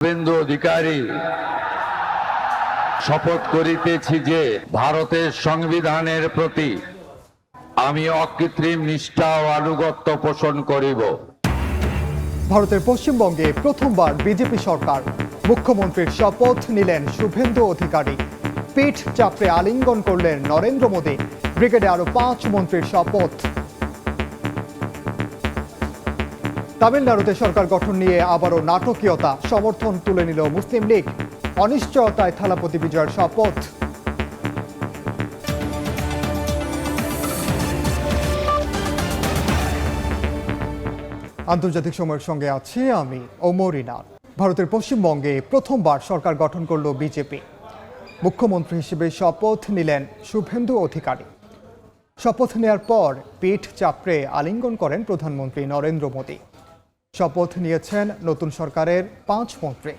শুভেন্দু অধিকারী শপথ করিতেছি যে ভারতের সংবিধানের প্রতি আমি অকৃত্রিম নিষ্ঠা ও আনুগত্য পোষণ করিব। ভারতের পশ্চিমবঙ্গে প্রথমবার বিজেপি সরকার, মুখ্যমন্ত্রীর শপথ নিলেন শুভেন্দু অধিকারী। পিঠ চাপড়ে আলিঙ্গন করলেন নরেন্দ্র মোদী। ব্রিগেডে আরো 5 মন্ত্রীর শপথ। তামিলনাড়ুতে সরকার গঠন নিয়ে আবারও নাটকীয়তা, সমর্থন তুলে নিল মুসলিম লীগ। অনিশ্চয়তায় থালাপতি বিজয়ের শপথ। আন্তর্জাতিক সময়ের সঙ্গে আছি আমি ওমর ইনার। ভারতের পশ্চিমবঙ্গে প্রথমবার সরকার গঠন করল বিজেপি। মুখ্যমন্ত্রী হিসেবে শপথ নিলেন শুভেন্দু অধিকারী। শপথ নেয়ার পর পিঠ চাপড়ে আলিঙ্গন করেন প্রধানমন্ত্রী নরেন্দ্র মোদী। শপথ নিয়েছেন নতুন সরকারের 5 মন্ত্রী।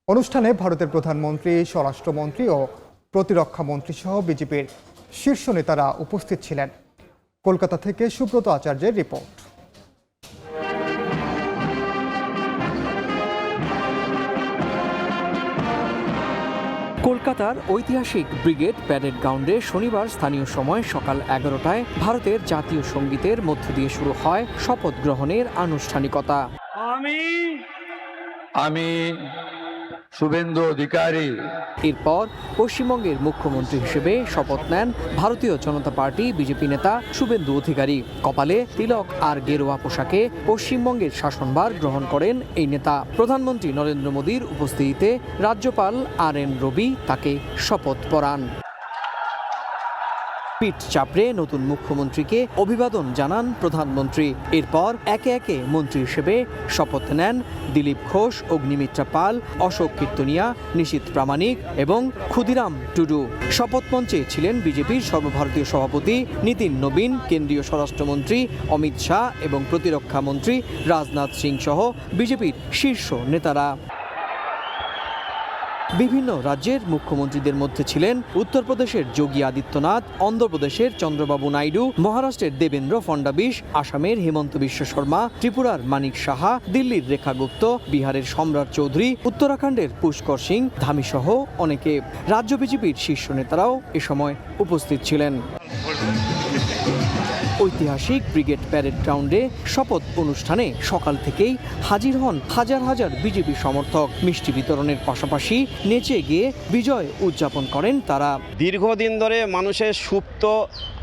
অনুষ্ঠানে ভারতের প্রধানমন্ত্রী, স্বরাষ্ট্রমন্ত্রী ও প্রতিরক্ষা মন্ত্রী সহ বিজেপির শীর্ষ নেতারা উপস্থিত ছিলেন। কলকাতা থেকে সুব্রত আচার্যের রিপোর্ট। কলকাতার ঐতিহাসিক ব্রিগেড প্যারেড গ্রাউন্ডে শনিবার স্থানীয় সময় সকাল 11টায় ভারতের জাতীয় সঙ্গীতের মধ্য দিয়ে শুরু হয় শপথ গ্রহণের আনুষ্ঠানিকতা। আমি শুভেন্দু অধিকারী। এরপর পশ্চিমবঙ্গের মুখ্যমন্ত্রী হিসেবে শপথ নেন ভারতীয় জনতা পার্টি বিজেপি নেতা শুভেন্দু অধিকারী। কপালে তিলক আর গেরুয়া পোশাকে পশ্চিমবঙ্গের শাসনভার গ্রহণ করেন এই নেতা। প্রধানমন্ত্রী নরেন্দ্র মোদীর উপস্থিতিতে রাজ্যপাল RN রবি তাকে শপথ পড়ান। পিঠ চাপড়ে নতুন মুখ্যমন্ত্রীকে অভিবাদন জানান প্রধানমন্ত্রী। এরপর একে একে মন্ত্রী হিসেবে শপথ নেন দিলীপ ঘোষ, অগ্নিমিত্রা পাল, অশোক কীর্তনিয়া, নিশীথ প্রামাণিক এবং ক্ষুদিরাম টুডু। শপথ মঞ্চে ছিলেন বিজেপির সর্বভারতীয় সভাপতি নীতিন নবীন, কেন্দ্রীয় স্বরাষ্ট্রমন্ত্রী অমিত শাহ এবং প্রতিরক্ষা মন্ত্রী রাজনাথ সিং সহ বিজেপির শীর্ষ নেতারা। বিভিন্ন রাজ্যের মুখ্যমন্ত্রীদের মধ্যে ছিলেন উত্তরপ্রদেশের যোগী আদিত্যনাথ, অন্ধ্রপ্রদেশের চন্দ্রবাবু নাইডু, মহারাষ্ট্রের দেবেন্দ্র ফডনবিস, আসামের হিমন্ত বিশ্ব শর্মা, ত্রিপুরার মানিক সাহা, দিল্লির রেখা গুপ্ত, বিহারের সম্রাট চৌধুরী, উত্তরাখণ্ডের পুষ্কর সিং ধামি সহ অনেকে। রাজ্য বিজেপির শীর্ষ নেতারাও এ সময় উপস্থিত ছিলেন। ঐতিহাসিক ব্রিগেড প্যারেড গ্রাউন্ডে শপথ অনুষ্ঠানে সকাল থেকেই হাজির হন হাজার হাজার বিজেপি সমর্থক। মিষ্টি বিতরণের পাশাপাশি নেচে গিয়ে বিজয় উদযাপন করেন তারা। দীর্ঘদিন ধরে মানুষের সুপ্ত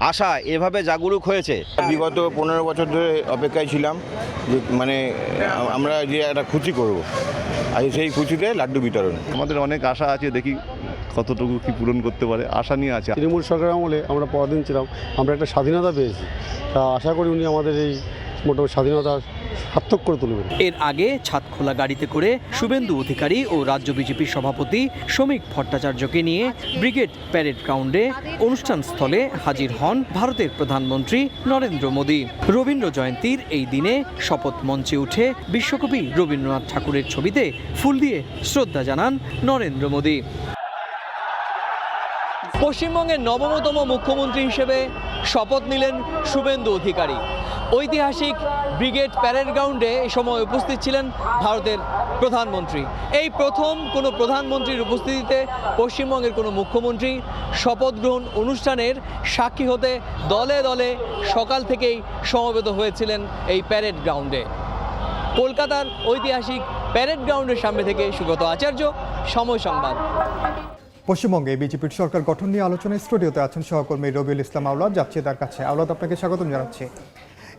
আশা এভাবে জাগরুক হয়েছে। বিগত 15 বছর ধরে অপেক্ষায় ছিলাম যে আমরা যে একটা খুশি করব, আর সেই খুশিতে লাড্ডু বিতরণ। আমাদের অনেক আশা আছে, দেখি কতটুকু কি পূরণ করতে পারে, আশা নিয়ে আছে। তৃণমূল সরকার আমলে আমরা পরাধীন ছিলাম, আমরা একটা স্বাধীনতা পেয়েছি। তা আশা করি উনি আমাদের এই মোটামুটি স্বাধীনতা সার্থক করে তুলবেন। এর আগে ছাদখোলা গাড়িতে করে শুভেন্দু অধিকারী ও রাজ্য বিজেপির সভাপতি শ্রমিক ভট্টাচার্যকে নিয়ে ব্রিগেড প্যারেড গ্রাউন্ডে অনুষ্ঠান স্থলে হাজির হন ভারতের প্রধানমন্ত্রী নরেন্দ্র মোদী। রবীন্দ্র জয়ন্তীর এই দিনে শপথ মঞ্চে উঠে বিশ্বকবি রবীন্দ্রনাথ ঠাকুরের ছবিতে ফুল দিয়ে শ্রদ্ধা জানান নরেন্দ্র মোদী। পশ্চিমবঙ্গের নবমতম মুখ্যমন্ত্রী হিসেবে শপথ নিলেন শুভেন্দু অধিকারী। ঐতিহাসিক ব্রিগেড প্যারেড গ্রাউন্ডে এই সময় উপস্থিত ছিলেন ভারতের প্রধানমন্ত্রী। এই প্রথম কোনো প্রধানমন্ত্রীর উপস্থিতিতে পশ্চিমবঙ্গের কোনো মুখ্যমন্ত্রী শপথ গ্রহণ অনুষ্ঠানের সাক্ষী হতে দলে দলে সকাল থেকেই সমবেত হয়েছিলেন এই প্যারেড গ্রাউন্ডে। কলকাতার ঐতিহাসিক প্যারেড গ্রাউন্ডের সামনে থেকে সুব্রত আচার্য, সময় সংবাদ। পশ্চিমবঙ্গে বিজেপির সরকার গঠন নিয়ে আলোচনায় স্টুডিওতে আছেন সহকর্মী রবিউল ইসলাম আওলাদ। যাচ্ছি তার কাছে। আওলাদ, আপনাকে স্বাগতম জানাচ্ছি।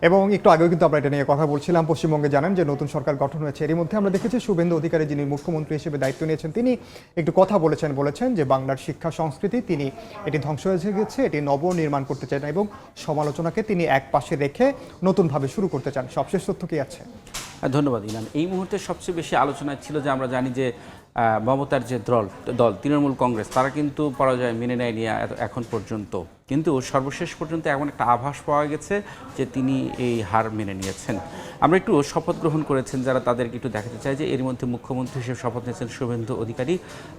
এবং একটু আগেও কিন্তু আমরা এটা নিয়ে কথা বলছিলাম। পশ্চিমবঙ্গে জানেন যে নতুন সরকার গঠন হয়েছে। এর মধ্যে আমরা দেখেছি শুভেন্দু অধিকারী, যিনি মুখ্যমন্ত্রী হিসেবে দায়িত্ব নিয়েছেন, তিনি একটু কথা বলেছেন যে বাংলার শিক্ষা সংস্কৃতি তিনি এটি ধ্বংস হয়ে গেছে, এটি নবনির্মাণ করতে চান এবং সমালোচনাকে তিনি এক পাশে রেখে নতুনভাবে শুরু করতে চান। সবশেষ তথ্য কি আছে? ধন্যবাদ ইনান। এই মুহূর্তে সবচেয়ে বেশি আলোচনা ছিল যে আমরা জানি যে মমতার যে দল তৃণমূল কংগ্রেস, তারা কিন্তু পরাজয় মেনে নেয়নি এখন পর্যন্ত, কিন্তু সর্বশেষ পর্যন্ত এমন একটা আভাস পাওয়া গেছে যে তিনি এই হার মেনে নিয়েছেন। আমরা একটু শপথ গ্রহণ করেছেন যারা, তাদেরকে একটু দেখাতে চাই যে এর মধ্যে মুখ্যমন্ত্রী হিসেবে শপথ নিয়েছেন শুভেন্দু অধিকারী,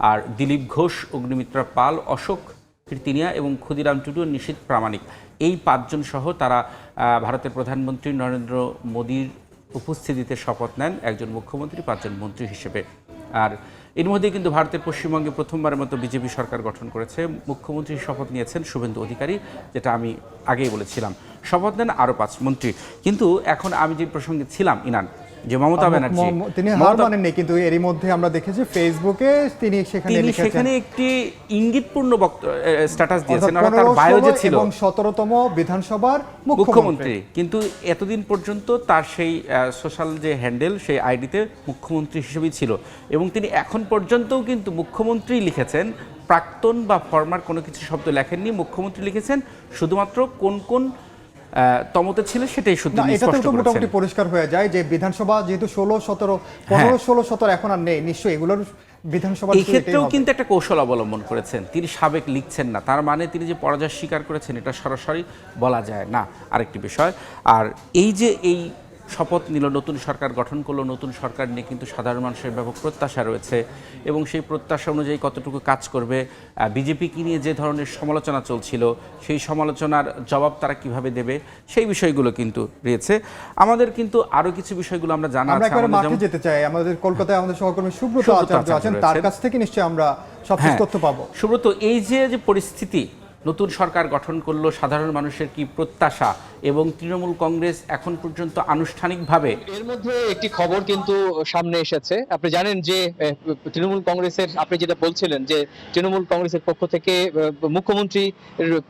আর দিলীপ ঘোষ, অগ্নিমিত্রা পাল, অশোক কীর্তনিয়া এবং ক্ষুদিরাম টুডু, নিশীথ প্রামাণিক, এই 5 জন সহ তারা ভারতের প্রধানমন্ত্রী নরেন্দ্র মোদীর উপস্থিতিতে শপথ নেন একজন মুখ্যমন্ত্রী 5 জন মন্ত্রী হিসেবে। আর এর মধ্যে কিন্তু ভারতের পশ্চিমবঙ্গে প্রথমবারের মতো বিজেপি সরকার গঠন করেছে। মুখ্যমন্ত্রীর শপথ নিয়েছেন শুভেন্দু অধিকারী, যেটা আমি আগেই বলেছিলাম। শপথ নেন আরও 5 মন্ত্রী। কিন্তু এখন আমি যে প্রসঙ্গে ছিলাম ইনান, যে মমতা ব্যানার্জি তিনি হার মানেননি, কিন্তু এরই মধ্যে আমরা দেখেছি ফেসবুকে তিনি সেখানে একটি ইঙ্গিতপূর্ণ স্ট্যাটাস দিয়েছেন, আর তার বায়োতে ছিল এবং 17তম বিধানসভার মুখ্যমন্ত্রী। কিন্তু এতদিন পর্যন্ত তার সেই সোশ্যাল যে হ্যান্ডেল, সেই আইডিতে মুখ্যমন্ত্রী হিসেবেই ছিল, এবং তিনি এখন পর্যন্তও কিন্তু মুখ্যমন্ত্রী লিখেছেন, প্রাক্তন বা ফরমার কোনো কিছু শব্দ লেখেননি। মুখ্যমন্ত্রী লিখেছেন, শুধুমাত্র কোন কোন তমতে ছিল সেটাই শুধু এটাতে তো মোটামুটি পরিষ্কার হয়ে যায় যে বিধানসভা যেহেতু 16, 17, 15, 16, 17 এখন আর নেই, নিশ্চয়ই এগুলোর বিধানসভা। এই ক্ষেত্রেও কিন্তু একটা কৌশল অবলম্বন করেছেন, তিনি সাবেক লিখছেন না, তার মানে তিনি যে পরাজয় স্বীকার করেছেন এটা সরাসরি বলা যায় না, আরেকটি বিষয়। আর এই যে এই শপথ নিল, নতুন সরকার গঠন করলো, নতুন সরকার নিয়ে কিন্তু সাধারণ মানুষের ব্যাপক প্রত্যাশা রয়েছে, এবং সেই প্রত্যাশা অনুযায়ী কতটুকু কাজ করবে, বিজেপিকে নিয়ে যে ধরনের সমালোচনা চলছিল সেই সমালোচনার জবাব তারা কিভাবে দেবে, সেই বিষয়গুলো কিন্তু রয়েছে। আমাদের কিন্তু আরো কিছু বিষয়গুলো আমরা জানা আছে। আমরা মাঠে যেতে চাই, আমাদের কলকাতায় আমাদের সহকর্মী সুব্রত আচার্য আছেন, তার কাছ থেকে নিশ্চয়ই আমরা সব তথ্য পাবো। সুব্রত, এই যে পরিস্থিতি, নতুন সরকার গঠন করলো, সাধারণ মানুষের কি প্রত্যাশা, এবং তৃণমূল কংগ্রেস এখন পর্যন্ত আনুষ্ঠানিকভাবে এর মধ্যে একটি খবর কিন্তু সামনে এসেছে। আপনি জানেন যে তৃণমূল কংগ্রেসের, আপনি যেটা বলছিলেন যে তৃণমূল কংগ্রেসের পক্ষ থেকে মুখ্যমন্ত্রী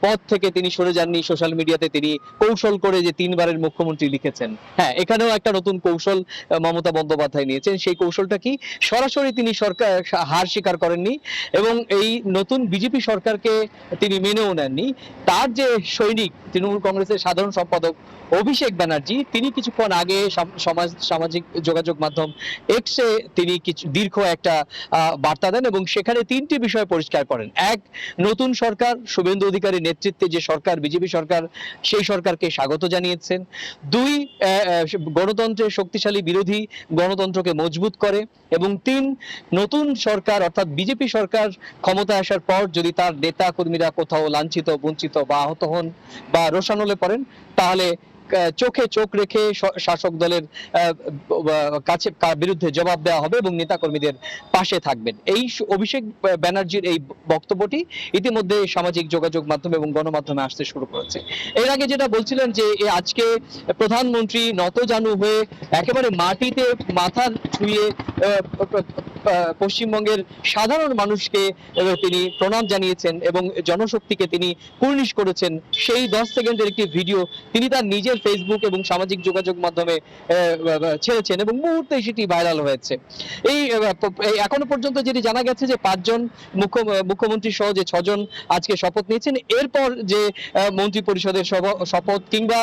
পদ থেকে তিনি সরে যাননি, সোশ্যাল মিডিয়াতে তিনি কৌশল করে যে 3 বারের মুখ্যমন্ত্রী লিখেছেন। হ্যাঁ, এখানেও একটা নতুন কৌশল মমতা বন্দ্যোপাধ্যায় নিয়েছেন। সেই কৌশলটা কি? সরাসরি তিনি সরকার হার স্বীকার করেননি, এবং এই নতুন বিজেপি সরকারকে তিনি মেনেও নেননি। তার যে সৈনিক, তৃণমূল কংগ্রেসের সাধারণ সম্পাদক অভিষেক ব্যানার্জি, তিনি কিছুক্ষণ আগে সামাজিক যোগাযোগ মাধ্যম এক্সে তিনি কিছু দীর্ঘ একটা বার্তা দেন, এবং সেখানে 3টি বিষয় পরিষ্কার করেন। 1, নতুন সরকার, শুভেন্দু অধিকারীর নেতৃত্বে যে সরকার, বিজেপি সরকার, সেই সরকারকে স্বাগত জানিয়েছেন। 2, গণতন্ত্রের শক্তিশালী বিরোধী, গণতন্ত্রকে মজবুত করে। এবং 3, নতুন সরকার অর্থাৎ বিজেপি সরকার ক্ষমতায় আসার পর যদি তার নেতা কর্মীরা কোথাও লাঞ্ছিত, বঞ্চিত বা আহত হন বা রোষানলে পড়েন, তাহলে চোখে চোখ রেখে শাসক দলের কাছে বিরুদ্ধে জবাব দেওয়া হবে এবং নেতাকর্মীদের পাশে থাকবেন। এই অভিষেক ব্যানার্জির এই বক্তব্যটি ইতিমধ্যে সামাজিক যোগাযোগ মাধ্যম এবং গণমাধ্যমে আসতে শুরু করেছে। এর আগে যেটা বলছিলেন যে আজকে প্রধানমন্ত্রী নতজানু হয়ে একেবারে মাটিতে মাথা ছুঁয়ে পশ্চিমবঙ্গের সাধারণ মানুষকে তিনি প্রণাম জানিয়েছেন এবং জনশক্তিকে তিনি কুর্নিশ করেছেন, সেই 10 সেকেন্ডের একটি ভিডিও তিনি তার নিজের ফেসবুক এবং সামাজিক যোগাযোগ মাধ্যমে ছেড়েছেন, এবং মুহূর্তে সেটি ভাইরাল হয়েছে। এই এখনো পর্যন্ত যেটি জানা গেছে যে 5 জন মুখ্যমন্ত্রী সহ যে 6 জন আজকে শপথ নিয়েছেন। এরপর যে মন্ত্রী পরিষদের শপথ কিংবা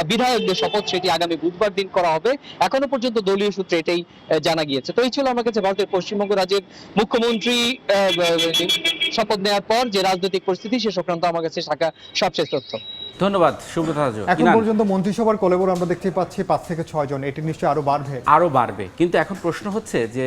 বিধায়কদের শপথ, সেটি আগামী বুধবার দিন করা হবে। এখনো পর্যন্ত দলীয় সূত্রে এটাই জানা গিয়েছে। তো এই ছিল আমার কাছে ভারতের পশ্চিমবঙ্গ রাজ্যের মুখ্যমন্ত্রী শপথ নেওয়ার পর যে রাজনৈতিক পরিস্থিতি, সে সংক্রান্ত আমার কাছে থাকা সবশেষ তথ্য। ধন্যবাদ সুব্রত। এখন পর্যন্ত মন্ত্রিসভার কলেবর আমরা দেখতে পাচ্ছি 5 থেকে 6 জন, এটি নিশ্চয়ই আরো বাড়বে। কিন্তু এখন প্রশ্ন হচ্ছে যে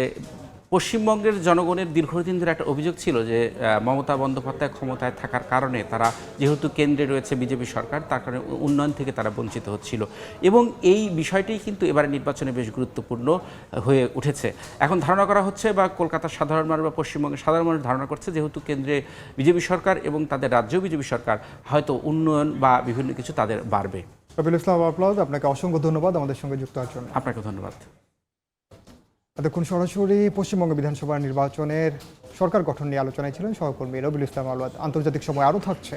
পশ্চিমবঙ্গের জনগণের দীর্ঘদিন ধরে একটা অভিযোগ ছিল যে মমতা বন্দ্যোপাধ্যায় ক্ষমতায় থাকার কারণে তারা, যেহেতু কেন্দ্রে রয়েছে বিজেপি সরকার, তার কারণে উন্নয়ন থেকে তারা বঞ্চিত হচ্ছিল, এবং এই বিষয়টি কিন্তু এবারে নির্বাচনে বেশ গুরুত্বপূর্ণ হয়ে উঠেছে। এখন ধারণা করা হচ্ছে, বা কলকাতার সাধারণ মানুষ বা পশ্চিমবঙ্গের সাধারণ মানুষ ধারণা করছে, যেহেতু কেন্দ্রে বিজেপি সরকার এবং তাদের রাজ্যেও বিজেপি সরকার, হয়তো উন্নয়ন বা বিভিন্ন কিছু তাদের বাড়বে। রবিউল ইসলাম আপলাদ, আপনাকে অসংখ্য ধন্যবাদ আমাদের সঙ্গে যুক্ত হওয়ার জন্য। আপনাকে ধন্যবাদ। এতক্ষণ সরাসরি পশ্চিমবঙ্গ বিধানসভা নির্বাচনের সরকার গঠন নিয়ে আলোচনায় ছিলেন সহকর্মী রবিউল ইসলাম আলওয়াদ। আন্তর্জাতিক সময় আরও থাকছে।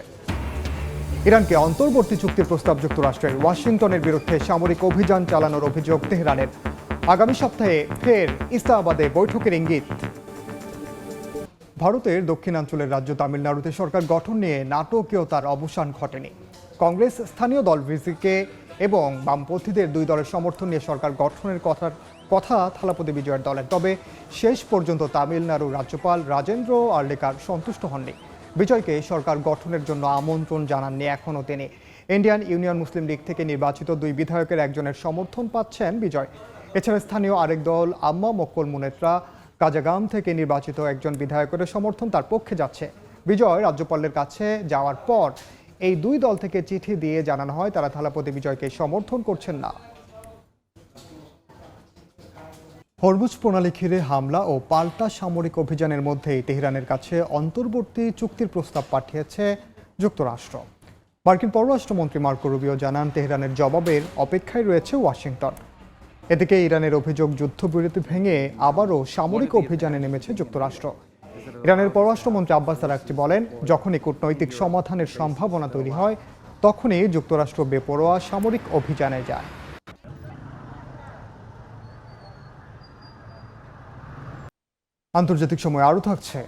ইরানকে অন্তর্বর্তী চুক্তির প্রস্তাব যুক্তরাষ্ট্রের, ওয়াশিংটনের বিরুদ্ধে সামরিক অভিযান চালানোর অভিযোগ তেহরানের, আগামী সপ্তাহে ফের ইসলামাবাদে বৈঠকের ইঙ্গিত। ভারতের দক্ষিণাঞ্চলের রাজ্য তামিলনাড়ুতে সরকার গঠন নিয়ে নাটকীয়তার অবসান ঘটেনি। কংগ্রেস, স্থানীয় দল ভিসিকে এবং বামপন্থীদের 2 দলের সমর্থন নিয়ে সরকার গঠনের কথা থালাপতি বিজয়ের দলের। তবে শেষ পর্যন্ত তামিলনাড়ুর রাজ্যপাল রাজেন্দ্র আর্লেকার সন্তুষ্ট হননি। বিজয়কে সরকার গঠনের জন্য আমন্ত্রণ জানাননি এখনও তিনি। ইন্ডিয়ান ইউনিয়ন মুসলিম লীগ থেকে নির্বাচিত 2 বিধায়কের একজনের সমর্থন পাচ্ছেন বিজয়। এছাড়া স্থানীয় আরেক দল আম্মা মক্কল মুনেত্রা কাজাগাম থেকে নির্বাচিত একজন বিধায়কের সমর্থন তার পক্ষে যাচ্ছে। বিজয় রাজ্যপালের কাছে যাওয়ার পর এই 2 দল থেকে চিঠি দিয়ে জানানো হয় তারা থালাপতি বিজয়কে সমর্থন করছেন না। হরমুজ প্রণালী ঘিরে হামলা ও পাল্টা সামরিক অভিযানের মধ্যেই তেহরানের কাছে অন্তর্বর্তী চুক্তির প্রস্তাব পাঠিয়েছে যুক্তরাষ্ট্র। মার্কিন পররাষ্ট্রমন্ত্রী মার্কো রুবিও জানান, তেহরানের জবাবের অপেক্ষায় রয়েছে ওয়াশিংটন। এদিকে ইরানের অভিযোগ, যুদ্ধবিরতি ভেঙে আবারও সামরিক অভিযানে নেমেছে যুক্তরাষ্ট্র। ইরানের পররাষ্ট্রমন্ত্রী আব্বাস আরাগচি বলেন, যখনই কূটনৈতিক সমাধানের সম্ভাবনা তৈরি হয় তখনই যুক্তরাষ্ট্র বেপরোয়া সামরিক অভিযানে যায়। আন্তর্জাতিক সময় আরও থাকছে।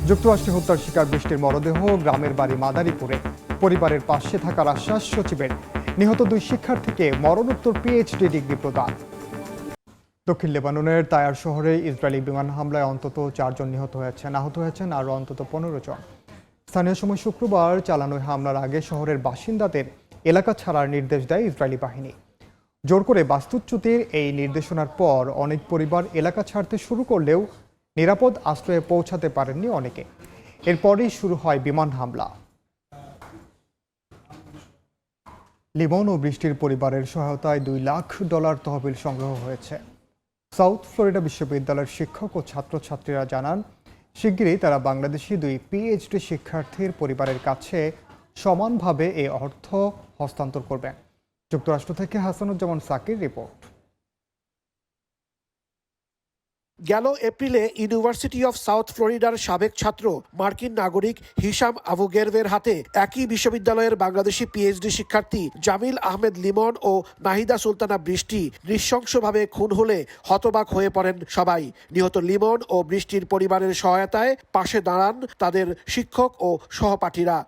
যুক্তরাষ্ট্রে হত্যার শিকার বৃষ্টির মরদেহ গ্রামের বাড়ি মাদারীপুরে। পরিবারের পাশে থাকার আশ্বাস সচিবের। নিহত 2 শিক্ষার্থীকে মরণোত্তর পিএইচডি ডিগ্রি প্রদান। দক্ষিণ লেবাননের তায়ার শহরে ইসরায়েলি বিমান হামলায় অন্তত 4 জন নিহত হয়েছেন, আহত হয়েছেন আরও অন্তত 15 জন। স্থানীয় সময় শুক্রবার চালানো হামলার আগে শহরের বাসিন্দাদের এলাকা ছাড়ার নির্দেশ দেয় ইসরায়েলি বাহিনী। জোর করে বাস্তুচ্যুতির এই নির্দেশনার পর অনেক পরিবার এলাকা ছাড়তে শুরু করলেও নিরাপদ আশ্রয়ে পৌঁছাতে পারেননি অনেকে। এরপরই শুরু হয় বিমান হামলা। লিমন ও বৃষ্টির পরিবারের সহায়তায় $2 লাখ তহবিল সংগ্রহ হয়েছে। সাউথ ফ্লোরিডা বিশ্ববিদ্যালয়ের শিক্ষক ও ছাত্রছাত্রীরা জানান, শিগগিরই তারা বাংলাদেশি 2 পিএইচডি শিক্ষার্থীর পরিবারের কাছে সমানভাবে এই অর্থ হস্তান্তর করবেন। যুক্তরাষ্ট্র থেকে হাসানুজ্জামান সাকির রিপোর্ট। গেল এপ্রিলে ইউনিভার্সিটি অফ সাউথ ফ্লোরিডার সাবেক ছাত্র মার্কিন নাগরিক হিশাম আবু গেরভের হাতে একই বিশ্ববিদ্যালয়ের বাংলাদেশি পিএইচডি শিক্ষার্থী জামিল আহমেদ লিমন ও নাহিদা সুলতানা বৃষ্টি নৃশংসভাবে খুন হলে হতবাক হয়ে পড়েন সবাই। নিহত লিমন ও বৃষ্টির পরিবারের সহায়তায় পাশে দাঁড়ান তাদের শিক্ষক ও সহপাঠীরা।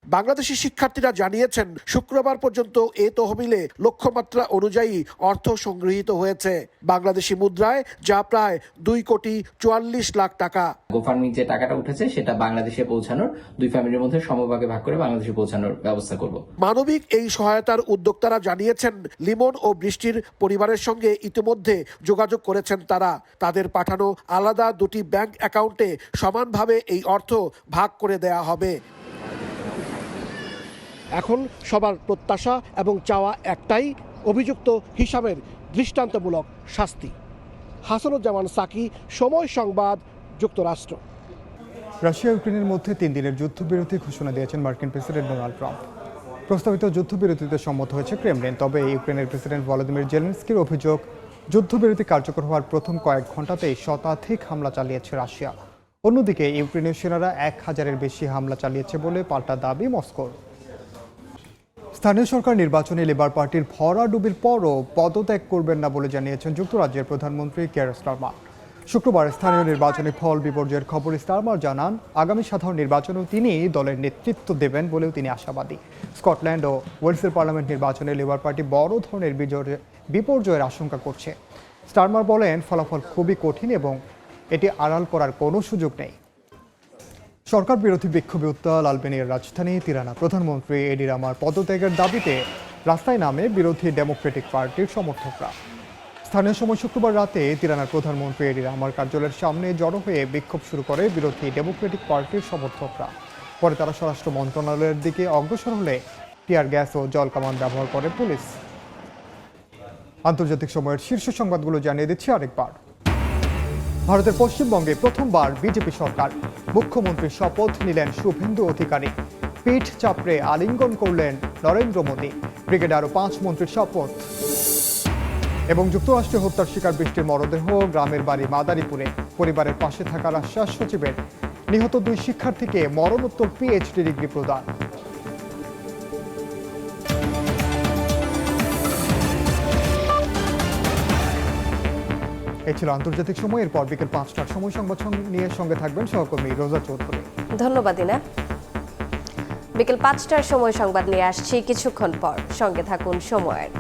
বাংলাদেশি শিক্ষার্থীরা জানিয়েছেন, শুক্রবার পর্যন্ত এ তহবিলে লক্ষ্যমাত্রা অনুযায়ী অর্থ সংগৃহীত হয়েছে বাংলাদেশি মুদ্রায়, যা প্রায় 2,44 লাখ টাকা। গোফান্ডিং যে টাকাটা উঠেছে সেটা বাংলাদেশে পৌঁছানোর, 2 ফ্যামিলির মধ্যে সমভাগে ভাগ করে বাংলাদেশে পৌঁছানোর ব্যবস্থা করব। মানবিক এই সহায়তার উদ্যোক্তারা জানিয়েছেন, লিমন ও বৃষ্টির পরিবারের সঙ্গে ইতিমধ্যে যোগাযোগ করেছেন তারা। তাদের পাঠানো আলাদা 2টি ব্যাংক অ্যাকাউন্টে সমানভাবে এই অর্থ ভাগ করে দেয়া হবে। এখন সবার প্রত্যাশা এবং চাওয়া একটাই, অভিযুক্ত হিসাবের দৃষ্টান্তমূলক শাস্তি। হাসানুজ্জামান সাকি, সময় সংবাদ, যুক্তরাষ্ট্র। রাশিয়া ইউক্রেনের মধ্যে 3 দিনের যুদ্ধবিরতি ঘোষণা দিয়েছেন মার্কিন প্রেসিডেন্ট ডোনাল্ড ট্রাম্প। প্রস্তাবিত যুদ্ধবিরতিতে সম্মত হয়েছে ক্রেমলিন। তবে ইউক্রেনের প্রেসিডেন্ট ভলোদিমির জেলেনস্কির অভিযোগ, যুদ্ধবিরতি কার্যকর হওয়ার প্রথম কয়েক ঘণ্টাতেই শতাধিক হামলা চালিয়েছে রাশিয়া। অন্যদিকে ইউক্রেনীয় সেনারা 1000-এর বেশি হামলা চালিয়েছে বলে পাল্টা দাবি মস্কোর। স্থানীয় সরকার নির্বাচনে লেবার পার্টির ভরাডুবির পরও পদত্যাগ করবেন না বলে জানিয়েছেন যুক্তরাজ্যের প্রধানমন্ত্রী কিয়ার স্টারমার। শুক্রবার স্থানীয় নির্বাচনে ফল বিপর্যয়ের খবর স্টারমার জানান, আগামী সাধারণ নির্বাচনেও তিনি দলের নেতৃত্ব দেবেন বলেও তিনি আশাবাদী। স্কটল্যান্ড ও ওয়েলসের পার্লামেন্ট নির্বাচনে লেবার পার্টি বড় ধরনের বিপর্যয়ের আশঙ্কা করছে। স্টারমার বলেন, ফলাফল খুবই কঠিন এবং এটি আড়াল করার কোনো সুযোগ নেই। সরকার বিরোধী বিক্ষোভে উত্তাল আলবেনিয়ার রাজধানী তিরানা। প্রধানমন্ত্রী এডি রামার পদত্যাগের দাবিতে রাস্তায় নামে বিরোধী ডেমোক্রেটিক পার্টির সমর্থকরা। স্থানীয় সময় শুক্রবার রাতে তিরানার প্রধানমন্ত্রী এডি রামার কার্যালয়ের সামনে জড়ো হয়ে বিক্ষোভ শুরু করে বিরোধী ডেমোক্রেটিক পার্টির সমর্থকরা। পরে তারা স্বরাষ্ট্র মন্ত্রণালয়ের দিকে অগ্রসর হলে টিয়ার গ্যাস ও জল কামান ব্যবহার করে পুলিশ। আন্তর্জাতিক সময়ের শীর্ষ সংবাদগুলো জানিয়ে দিচ্ছি আরেকবার। ভারতের পশ্চিমবঙ্গে প্রথমবার বিজেপি সরকার। মুখ্যমন্ত্রীর শপথ নিলেন শুভেন্দু অধিকারী। পিঠ চাপড়ে আলিঙ্গন করলেন নরেন্দ্র মোদী। ব্রিগেডে আরও 5 মন্ত্রীর শপথ। এবং যুক্তরাষ্ট্রে হত্যার শিকার বৃষ্টির মরদেহ গ্রামের বাড়ি মাদারীপুরে। পরিবারের পাশে থাকার আশ্বাস সচিবের। নিহত 2 শিক্ষার্থীকে মরণোত্তর পিএইচডি ডিগ্রি প্রদান। এই ছিল আন্তর্জাতিক সময়। এরপর বিকেল 5টার সময় সংবাদ নিয়ে সঙ্গে থাকবেন সহকর্মী রোজা চৌধুরী। ধন্যবাদ ইনা। বিকেল 5টার সময় সংবাদ নিয়ে আসছি কিছুক্ষণ পর, সঙ্গে থাকুন সময়ের।